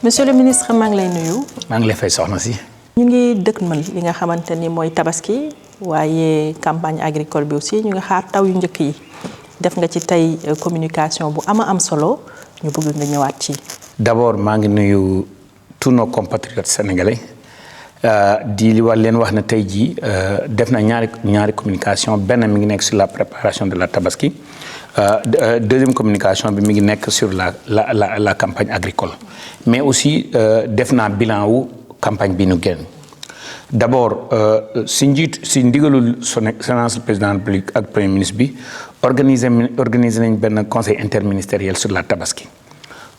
Monsieur le ministre maa ngi lay nuyu. maa ngi lay fay soxna si. ñu ngi dëkkmal li nga xamante ni mooy tabaski waaye campagne agricole bi aussi ñu ngi xaar taw yu njëkk yi def nga ci tey communication bu am solo ñu bëgg nga ñëwaat ci. D'abord maa ngi nuyu tous nos compatriotes sénégalais di li war leen wax ne tey jii def na ñaari communication benn mi ngi nekk sur la préparation de la tabaski deuxième communication bi mi ngi nekk sur la campagne agricole mais aussi def naa bilan wu campagne bi ñu génn d'abord si ndigalul son excellence le président de la République ak premier ministre bi organiser nañ benn conseil interministériel sur la tabaski.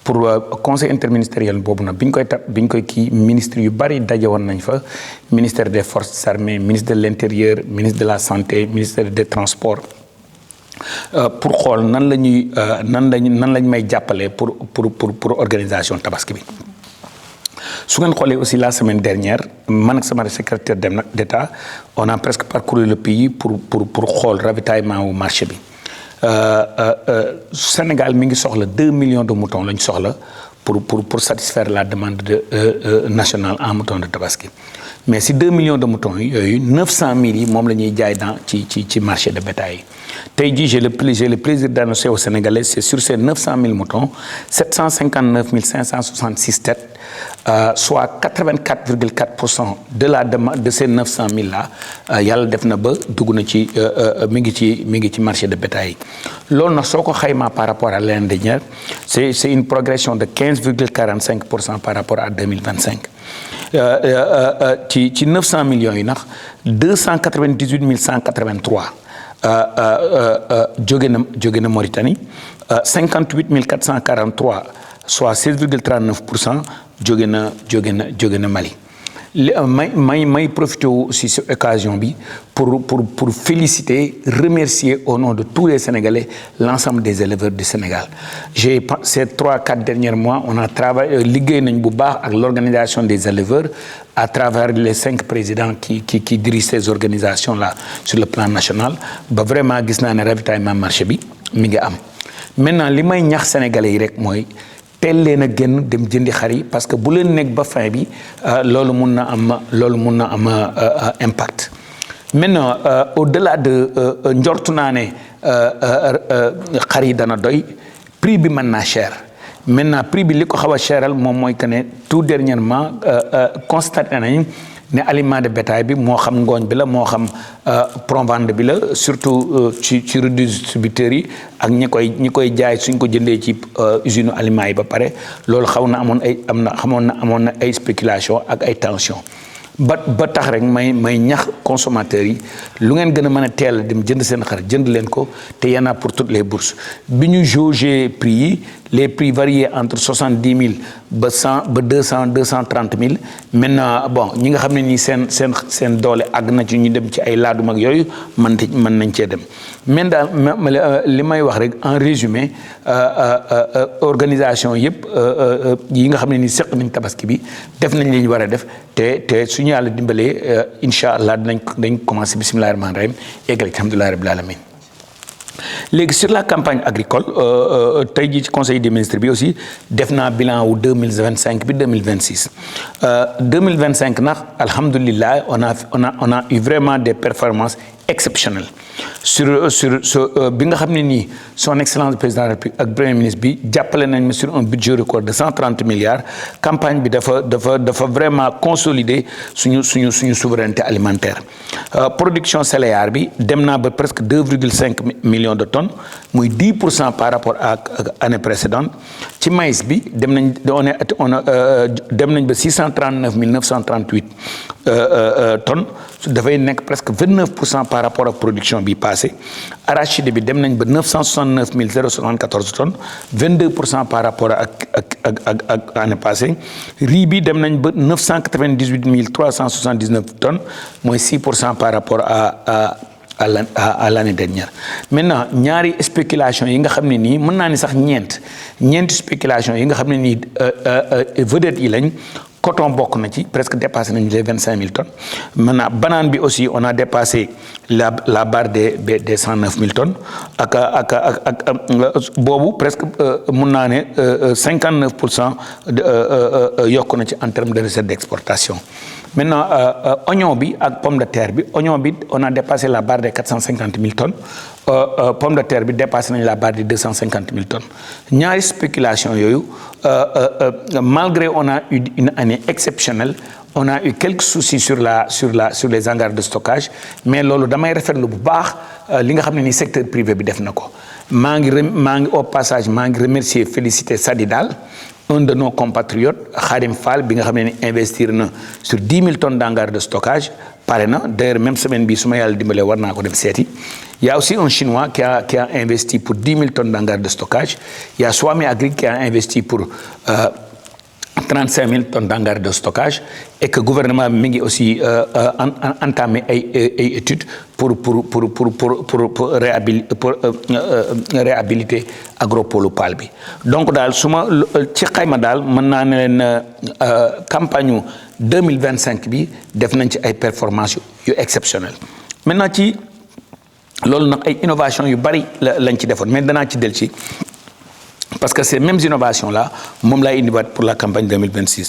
Pour conseil interministériel boobu nag bi ñu koy kii ministre yu bari daje woon nañ fa ministère des forces armées ministre de l'intérieur ministre de la santé ministère des transports pour xool nan lañ may jàppale pour organisation tabaski bi. su ngeen xoolee aussi la semaine dernière man ak sama secrétaire d'État on a presque parcouru le pays pour xool ravitaillement wu marché bi. Sénégal mi ngi soxla 2 millions de moutons lañ soxla pour satisfaire la demande nationale en moutons de tabaski mais si 2 millions de moutons yooyu 900 000 yi moom la ñuy jaay ci marché de bétail yi tey jii j'ai le plaisir d'annoncer aux Sénégalais c'est sur ces 900 000 moutons 759 566 têtes soit 84,4% de la demande de ces 900 000 là yàlla def na ba dugg na ci mi ngi ci marché de bétail yi loolu nag soo ko xaymaa par rapport à l'année dernière c'est une progression de 15,45% par rapport à 2025 ci 900 millions yi nag 298 183 jóge na Mauritanie 58 443 soit 16,39% jóge na Mali may profité aussi ci occasion bi pour féliciter remercier au nom de tous les Sénégalais l'ensemble des éleveurs du Sénégal ces 3-4 derniers mois on a travaillé liggéey nañ bu baax ak l'organisation des éleveurs à travers les 5 présidents qui dirigent ces organisations là sur le plan national ba vraiment gis naa ne ravitaillement marché bi mi ngi am maintenant li may ñax Sénégalais yi rek mooy teel leen a génn dem jëndi xar yi parce que bu leen nekk ba fin bi loolu mun na am impact maintenant au-delà de njortu naa ne xar yi dana doy prix bi mën naa cher maintenant prix bi li ko xaw a cheral moom mooy que ne tout dernièrement constaté nañ ne aliment de bétail bi moo xam ngooñ bi la moo xam provende bi la surtout ci redistributeurs yi ak ñi koy jaay suñ ko jëndee ci usine aliments yi ba pare loolu amoon na ay spéculation ak ay tension ba tax rek may ñax consommateurs yi lu ngeen gën a mën a teel dem jënd seen xar jënd leen ko te y en a pour toutes les bourses bi ñu jaugé prix yi les prix variaient entre 70 000 ba 100 ba 200 230 000 maintenant bon ñi nga xam ne nii seen doole àgg na ci ñu dem ci ay laadum ak yooyu mën nañ cee dem mais daal li may wax rek en résumé organisation yëpp yi nga xam ne nii seq nañ tabaski bi def nañ li ñu war a def te suñu yàlla dimbalee incha allah dañ commencé bismillahi rahmaani rahim eggal alhamdulillahi rabbil alamin léegi sur la campagne agricole tey jii ci conseil des ministres bi aussi def naa bilan wu 2025 bi 2026 2025 nag alhamdulilah on a eu vraiment des performances exceptionnelles sur bi nga xam ne nii son excellence président de la République ak premier ministre bi jàppale nañ ma sur un budget record de 130 milliards campagne bi dafa vraiment consolider suñu souveraineté alimentaire production céréale bi dem naa ba presque 2,5 millions de tonnes muy 10% par rapport ak année précédente ci maïs bi dem nañ ba 639 938 tonnes dafay nekk presque 29% par rapport ak production bi passé arachide bi dem nañ ba 969 074 tonnes 22% par rapport ak année passée riz bi dem nañ ba 998 379 tonnes mooy 6% par rapport à l'année dernière maintenant ñaari spéculation yi nga xam ne nii mën naa ni sax ñeenti spéculation yi nga xam ne nii vedettes yi lañ coton bokk na ci presque dépassé nañu les 25 000 tonnes maintenant banane bi aussi on a dépassé la barre des 109 000 tonnes ak boobu presque mun naa ne 59% yokk na ci en termes de recette d'exportation. Maintenant oignon bi ak pomme de terre bi oignon bi on a dépassé la barre des 450 000 tonnes pomme de terre bi dépassé nañ la barre des 250 000 tonnes ñaari spéculation yooyu malgré on a eu une année exceptionnelle on a eu quelques soucis sur les hangars de stockage mais loolu damay rafetlu bu baax li nga xam ne ni secteur privé bi def na ko maa ngi au passage maa ngi remercier féliciter Sadidal un de nos compatriotes Khadim Fall bi nga xam ne ni investir na sur 10 000 tonnes d'hangars de stockage pare na d'ailleurs même semaine bi su ma yàlla dimbalee war naa ko dem seeti. Il y a aussi un Chinois qui a investi pour 10 000 tonnes d'hangars de stockage. Il y a Swami Agri qui a investi pour 35 000 tonnes d'hangars de stockage et que le gouvernement a aussi entamé une étude pour réhabiliter agropole palbi. Donc dans la campagne 2025 bi def nañ ci ay performances exceptionnelles. Maintenant ci loolu nag ay innovation yu bari lañ ci defoon mais danaa ci del ci parce que ces mêmes innovations là moom laay indiwaat pour la campagne 2026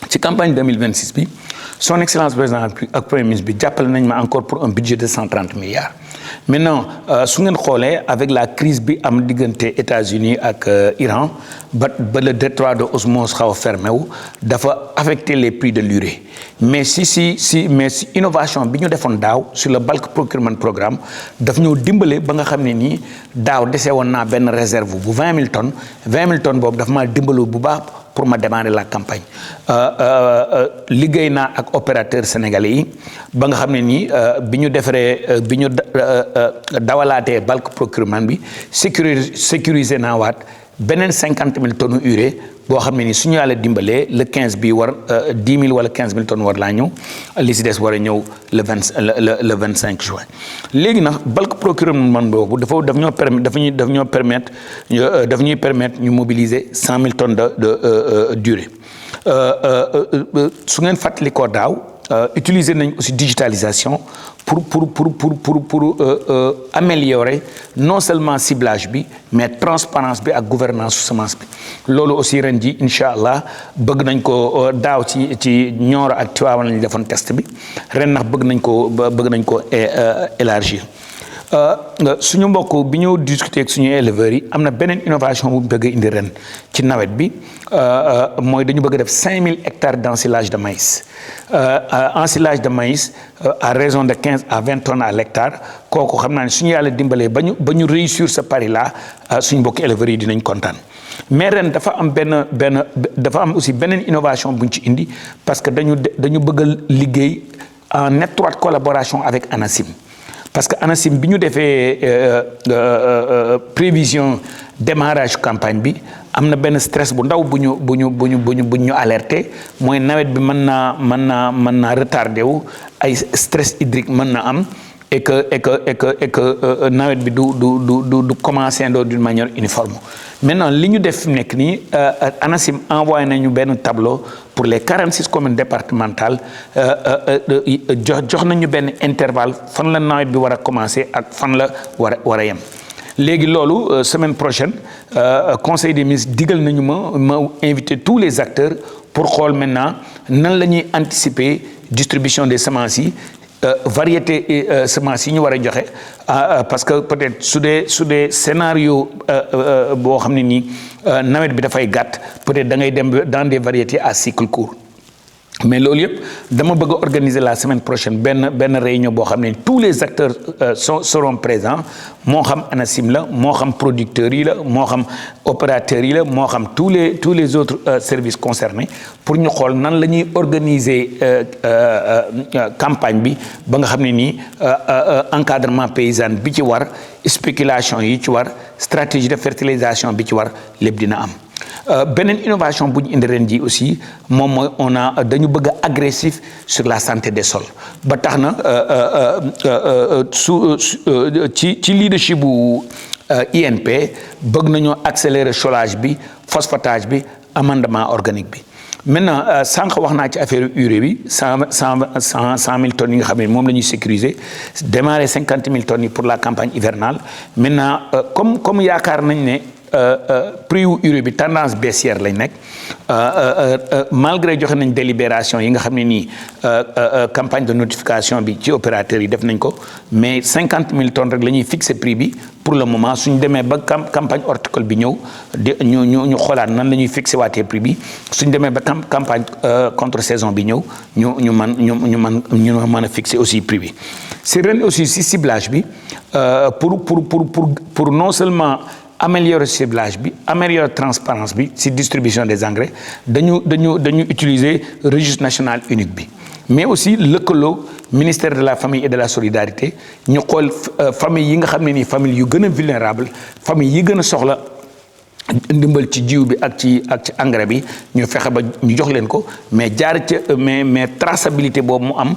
ci campagne 2026 bi son excellence président ak premier ministre bi jàppale nañ ma encore pour un budget de 130 milliards maintenant su ngeen xoolee avec la crise bi am diggante États-Unis ak Iran ba le détroit de Osmose xaw a fermé wu dafa affecter les prix de l'urée mais si innovation bi ñu defoon daaw sur le bulk procurement programme daf ñoo dimbale ba nga xam ne nii daaw dese woon naa benn réserve bu 20 000 tonnes 20 000 tonnes boobu dafa maa dimbaloo bu baax pour ma démarrer la campagne liggéey naa ak opérateur sénégalais yi ba nga xam ne nii bi ñu defaree bi ñu dawalaatee bulk procurement bi sécuriser naa waat beneen 50 000 tonnes urée boo xam ne ni suñu yàlla dimbalee le 15 bi war 10 000 wala 15 000 tonnes war laa ñëw li si des war a ñëw le 25 juin. léegi nag bulk procurement boobu daf ñuy permettre ñu mobiliser 100 000 tonnes de d'urée su ngeen fàttali ko daaw utiliser nañ aussi digitalisation pour améliorer non seulement ciblage bi mais transparence bi ak gouvernance semence bi loolu aussi ren ji incha allah bëgg nañ ko daaw ci Nioro ak Tivaouane lañu defoon test bi ren nax bëgg nañ ko élargir suñu mbokk bi ñu discuter ak suñu éleveurs yi am na beneen innovation bu bëgg indi ren ci nawet bi mooy dañu bëgg def 5000 hectares d'ensilage de maïs ensilage de maïs à raison de 15 à 20 tonnes à l'hectare kooku xam naa ne suñu yàlla dimbalee ba ñu réussir ce pari là suñu mbokk éleveurs yi dinañ kontaan mais ren dafa am aussi beneen innovation buñ ci indi parce que dañu bëgg a liggéey en étroite collaboration avec ANACIM. Parce que ANACIM bi ñu defee prévision démarrage campagne bi am na benn stress bu ndaw bu ñu alerté mooy nawet bi mën naa retardé wu ay stress hydrique mën na am et que nawet bi du commencer d'une manière uniforme. Maintenant li ñu def nekk nii ANACIM envoyé nañu benn tableau pour les 46 communes départementales jox nañu benn intervalle fan la nawet bi war a commencer ak fan la war a yem. léegi loolu semaine prochaine conseil des ministres digal nañu ma inviter tous les acteurs pour xool maintenant nan la ñuy anticiper distribution des semences yi. Variété semences yi ñu war a joxe parce que peut-être su dee scénario boo xam ne nii nawet bi dafay gàtt peut-être da ngay dem dans des variétés à cycle court mais loolu yëpp dama bëgg a organiser la semaine prochaine benn réunion boo xam ne tous les acteurs seront présents moo xam ANACIM la moo xam producteurs yi la moo xam opérateurs yi la moo xam tous les autres services concernés pour ñu xool nan la ñuy organiser campagne bi ba nga xam ne nii encadrement paysan bi ci war spéculation yi ci war stratégie de fertilisation bi ci war lépp dina am. beneen innovation bu ñu indi ren ji aussi moom mooy dañu bëgg a agressif sur la santé des sols ba tax na ci leadership bu INP bëgg nañoo accélérer cholage bi phosphatage bi amendement organique bi maintenant sànq wax naa ci affaire urée bi 100 000 tonnes yi nga xam ne moom la ñuy sécuriser démarrer 50 000 tonnes yi pour la campagne hivernale maintenant comme yaakaar nañ ne prix wu urée bi tendance baissière lañ nekk malgré joxe nañ délibération yi nga xam ne nii campagne de notification bi ci opérateurs yi def nañ ko mais 50 000 tonnes rek la ñuy fixer prix bi pour le moment suñ demee ba campagne horticole bi ñëw ñu xoolaat nan la ñuy fixer waatee prix bi suñ demee ba campagne contre saison bi ñëw ñu mën a fixer aussi prix bi c'est ren aussi si ciblage bi pour non seulement améliorer ciblage bi améliorer transparence bi ci distribution des engrais dañu utiliser registre national unique bi mais aussi lëkkaloo ministère de la famille et de la solidarité ñu xool famille yi nga xam ne nii famille yu gën a vulnérable famille yi gën a soxla ndimbal ci jiw bi ak ci engrais bi ñu fexe ba ñu jox leen ko mais jaar ca mais traçabilité boobu mu am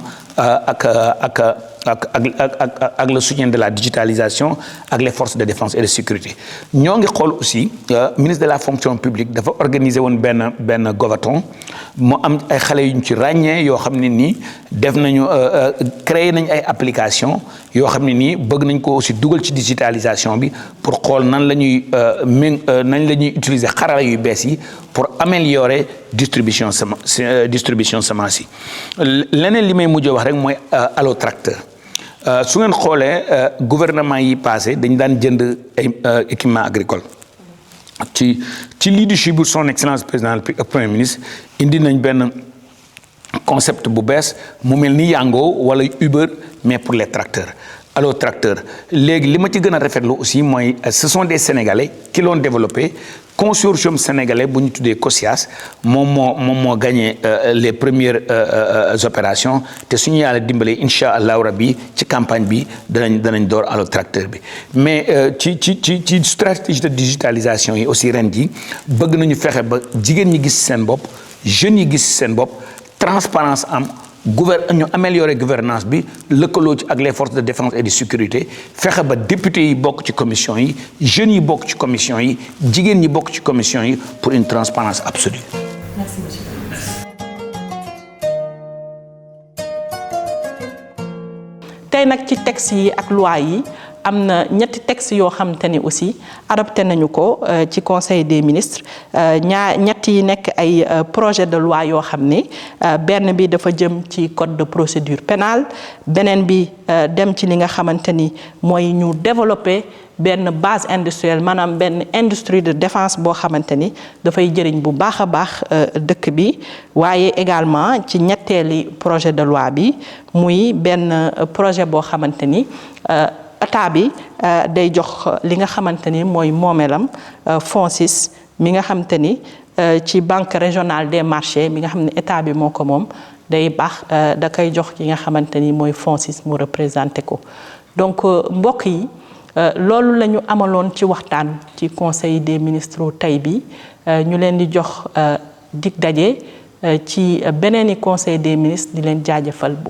ak le soutien de la digitalisation ak les forces de défense et de sécurité ñoo ngi xool aussi ministre de la fonction publique dafa organiser woon benn govaton mu am ay xale yu ñu ci ràññee yoo xam ne nii def nañu créer nañ ay application yoo xam ne nii bëgg nañ ko aussi dugal ci digitalisation bi pour xool nan la ñuy nañ la ñuy utiliser xarala yu bees yi pour améliorer distribution semence yi leneen li may mujj wax rek mooy allo tracteur su ngeen xoolee gouvernement yi passé dañ daan jënd ay équipement agricole ci leadership bu son excellence président ak premier ministre indi nañ benn concept bu bees mu mel ni Yango wala Uber mais pour les tracteurs allo tracteur léegi li ma ci gën a rafetlu aussi mooy ce sont des Sénégalais qui l'ont développé consortium sénégalais bu ñu tuddee COSIAS moom moo gagné les premières opérations te suñu yàlla dimbalee incha allahu rabbi ci campagne bi danañ door allo tracteur bi mais ci stratégie de digitalisation yi aussi ren ji bëgg nañu fexe ba jigéen ñi gis seen bopp jeunes yi gis seen bopp transparence am ñu améliorer gouvernance bi lëkkaloo ci ak les forces de défense et de sécurité fexe ba député yi bokk ci commission yi jeunes yi bokk ci commission yi jigéen ñi bokk ci commission yi pour une transparence absolue. Merci monsieur. tey nag ci texte yi ak loi yi am na ñetti texte yoo xamante ni aussi adopté nañu ko ci conseil des ministres ñett yi nekk ay projet de loi yoo xam ni benn bi dafa jëm ci code de procédure pénale beneen bi dem ci li nga xamante ni mooy ñu développer benn base industrielle maanaam benn industrie de défense boo xamante ni dafay jëriñ bu baax a baax dëkk bi waaye également ci ñetteeli projet de loi bi muy benn projet boo xamante ni état bi day jox li nga xamante ni mooy moomeelam FONSIS mi nga xamante ni ci banque régionale des marchés mi nga xam ne état bi moo ko moom day baax da koy jox ki nga xamante ni mooy FONSIS mu représenté ko donc mbokk yi loolu la ñu amaloon ci waxtaan ci conseil des ministres tey bi ñu leen di jox dig daje ci beneeni conseil des ministres di leen jaajëfal bu